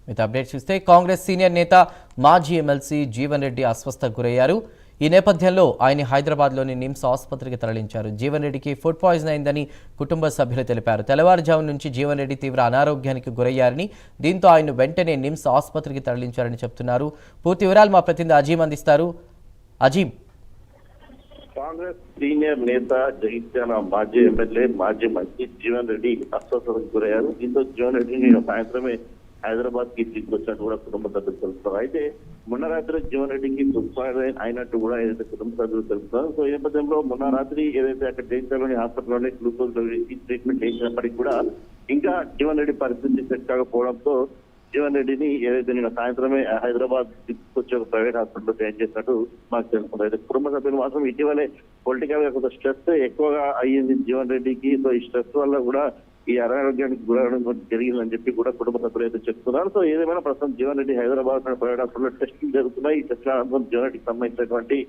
మిగతా అప్డేట్ చూస్తే కాంగ్రెస్ సీనియర్ నేత మాజీ ఎమ్మెల్సీ జీవన్ రెడ్డి అస్వస్థకు గురయ్యారు. ఈ నేపథ్యంలో ఆయన హైదరాబాద్లోని నిమ్స్ ఆసుపత్రికి తరలించారు. జీవన్ రెడ్డికి ఫుడ్ పాయిజన్ అయిందని కుటుంబ సభ్యులు తెలిపారు. తెల్లవారుజాము నుంచి జీవన్ రెడ్డి తీవ్ర అనారోగ్యానికి గురయ్యారని, దీంతో ఆయన వెంటనే నిమ్స్ ఆసుపత్రికి తరలించారని చెప్తున్నారు. పూర్తి వివరాలు మా ప్రతినిధి అజీం అందిస్తారు. అజీం, కాంగ్రెస్ సీనియర్ నేత జగిత్యాల మాజీ ఎమ్మెల్యే మాజీ మంత్రి జీవన్ రెడ్డి అస్వస్థతకు గురయ్యారు. దీంతో జీవన్ రెడ్డిని సాయంత్రమే హైదరాబాద్ కి తీసుకొచ్చినట్టు కూడా కుటుంబ సభ్యులు తెలుపుతారు. అయితే మొన్న రాత్రి జీవన్ రెడ్డికి ఫుడ్ పాయిజన్ అయినట్టు కూడా ఏదైతే కుటుంబ సభ్యులు తెలుపుతారు. సో ఈ నేపథ్యంలో మొన్న రాత్రి ఏదైతే అక్కడ జగిత్యాలలోని హాస్పిటల్లోనే గ్లూకోజ్ ట్రీట్మెంట్ చేసినప్పటికీ కూడా ఇంకా జీవన్ రెడ్డి పరిస్థితి సెట్ కాకపోవడంతో జీవన్ రెడ్డిని ఏదైతే నిన్న సాయంత్రమే హైదరాబాద్ తీసుకొచ్చి ఒక ప్రైవేట్ హాస్పిటల్లో జాయిన్ చేసినట్టు మాకు తెలుస్తుంది. అయితే కుటుంబ సభ్యులు మాత్రం ఇటీవలే పొలిటికల్ గా కొంత స్ట్రెస్ ఎక్కువగా అయ్యింది జీవన్ రెడ్డికి. సో ఈ స్ట్రెస్ వల్ల కూడా ఈ అనారోగ్యానికి గురవడం జరిగిందని చెప్పి కూడా కుటుంబ సభ్యులు అయితే చెప్తున్నారు. సో ఏదేమైనా ప్రస్తుతం జీవన్ రెడ్డి హైదరాబాద్ ప్రైవేట్ హాస్పిటల్లో టెస్టులు జరుగుతున్నాయి. ఈ టెస్టుల అనంతరం జీవన్ రెడ్డికి సంబంధించినటువంటి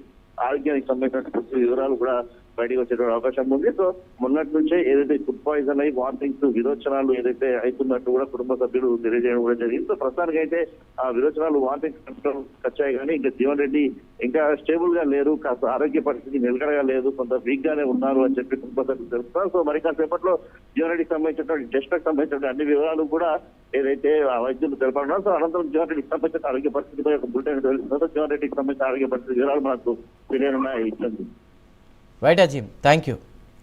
ఆరోగ్యానికి సంబంధించినటువంటి వివరాలు కూడా బయటకు వచ్చేటువంటి అవకాశం ఉంది. సో మొన్నటి నుంచే ఏదైతే ఫుడ్ పాయిజన్ అయ్యి వామిటింగ్స్ విరోచనాలు ఏదైతే అవుతున్నట్టు కూడా కుటుంబ సభ్యులు తెలియజేయడం కూడా జరిగింది. సో ప్రస్తుతానికి అయితే ఆ విరోచనాలు వామిటింగ్స్ వచ్చాయి కానీ ఇంకా జీవన్ రెడ్డి ఇంకా స్టేబుల్ గా లేరు, కాస్త ఆరోగ్య పరిస్థితి నిలకడగా లేదు, కొంత వీక్ గానే ఉన్నారు అని చెప్పి కుటుంబ సభ్యులు తెలుస్తారు. సో మరి కాసేపట్లో జీవన్ రెడ్డికి సంబంధించినటువంటి టెస్ట్లకు సంబంధించిన అన్ని వివరాలు కూడా ఏదైతే ఆ వైద్యులు తెలపడం. సో అనంతరం జీవన్ రెడ్డికి సంబంధించిన ఆరోగ్య పరిస్థితిపై ఒక బులెటిన్ తెలుస్తుంది. జీవన్ రెడ్డికి సంబంధించిన ఆరోగ్య పరిస్థితి వివరాలు మనకు తెలియనున్నాయి. Right Azeem, thank you.